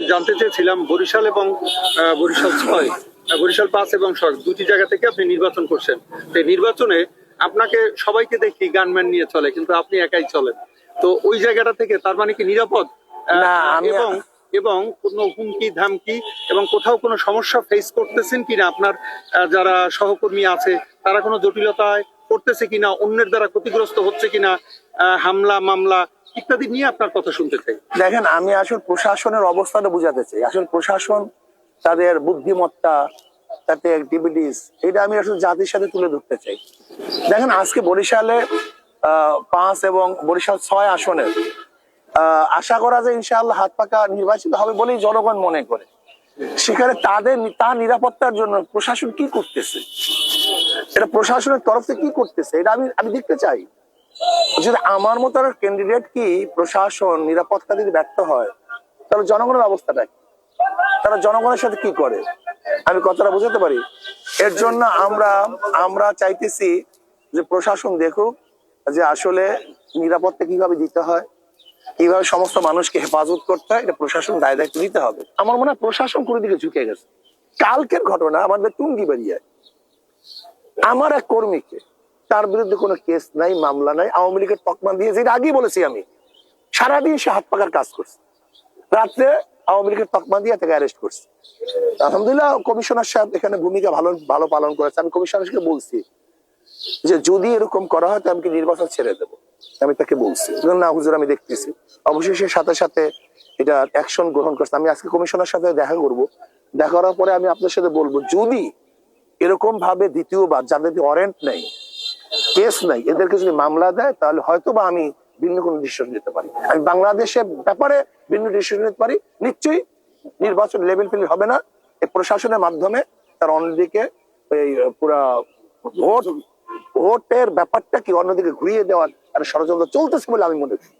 জানতে চেয়েছিলাম বরিশাল এবং বরিশাল 6, বরিশাল 5 এবং 6 দুটি জায়গা থেকে আপনি নির্বাচন করছেন। তো নির্বাচনে আপনাকে সবাইকে দেখি গানম্যান নিয়ে চলে, কিন্তু আপনি একাই চলেন। তো ওই জায়গাটা থেকে তার মানে কি নিরাপদ? না, আমি এবং এবং কোনো হুমকি ধামকি এবং কোথাও কোনো সমস্যা ফেস করতেছেন কিনা, আপনার যারা সহকর্মী আছে তারা কোনো জটিলতায় পড়তেছে কিনা, অন্যের দ্বারা ক্ষতিগ্রস্ত হচ্ছে কিনা, হামলা মামলা ইত্যাদি নিয়ে আপনার কথা শুনতে চাই। দেখেন, আমি আসলে প্রশাসনের অবস্থাটা বুঝাতে চাই। আসলে প্রশাসন তাদের বুদ্ধিমত্তা, তাদের অ্যাক্টিভিটিস, এটা আমি আসলে জাতির সাথে তুলে ধরতে চাই। দেখেন, আজকে বরিশালে 5 এবং বরিশাল 6 আসনের আশা করা যায় ইনশাআল্লাহ হাত পাকা নির্বাচিত হবে বলেই জনগণ মনে করে। সেখানে তার নিরাপত্তার জন্য প্রশাসন কি করতেছে, এটা প্রশাসনের তরফ থেকে কি করতেছে, এটা আমি দেখতে চাই। যদি আমার মতো ক্যান্ডিডেট কি প্রশাসন নিরাপত্তা দিতে ব্যর্থ হয়, তাহলে জনগণের অবস্থাটা কি? তারা জনগণের সাথে কি করে? আমি কথাটা বুঝাতে পারি। এর জন্য আমরা চাইতেছি যে প্রশাসন দেখুক যে আসলে নিরাপত্তা কিভাবে দিতে হয়, কিভাবে সমস্ত মানুষকে হেফাজত করতে হয়, এটা প্রশাসন দায় দায়িত্ব নিতে হবে। আমার মনে হয় প্রশাসন কোনো দিকে ঝুঁকে গেছে। কালকের ঘটনা আমাদের টুঙ্গিবাড়িয়ায় আমার এক কর্মীকে, তার বিরুদ্ধে কোনো কেস নাই, মামলা নাই, আওয়ামী লীগের তকমা দিয়েছে, এটা আগেই বলেছি আমি। সারাদিন সে হাত পাকার কাজ করছে, রাত্রে আওয়ামী লীগের তকমা দিয়ে তাকে অ্যারেস্ট করছে। আলহামদুলিল্লাহ, কমিশনার সাহেব এখানে ভূমিকা ভালো পালন করেছে। আমি কমিশনারকে বলছি যে যদি এরকম করা হয় তো আমি কি নির্বাচন ছেড়ে দেবো। আমি তাকে বলছি না হুজুর, আমি দেখতেছি। অবশেষে সাথে সাথে এটা অ্যাকশন গ্রহণ করছে। আমি আজকে কমিশনার সাথে দেখা করব, দেখা করার পরে আমি আপনার সাথে বলবো, যদি এরকম ভাবে দ্বিতীয়বার যাদের ওয়ারেন্ট নেই, কেস নাই, এদেরকে যদি মামলা দেয় তাহলে হয়তো বা আমি ভিন্ন কোনো ডিসিশন নিতে পারি। আমি বাংলাদেশের ব্যাপারে ভিন্ন ডিসিশন নিতে পারি। নিশ্চয়ই নির্বাচন লেভেল ফিল হবে না, এই প্রশাসনের মাধ্যমে তার অন্যদিকে এই পুরা ভোটের ব্যাপারটা কি অন্যদিকে ঘুরিয়ে দেওয়ার একটা ষড়যন্ত্র চলতেছে বলে আমি মনে করি।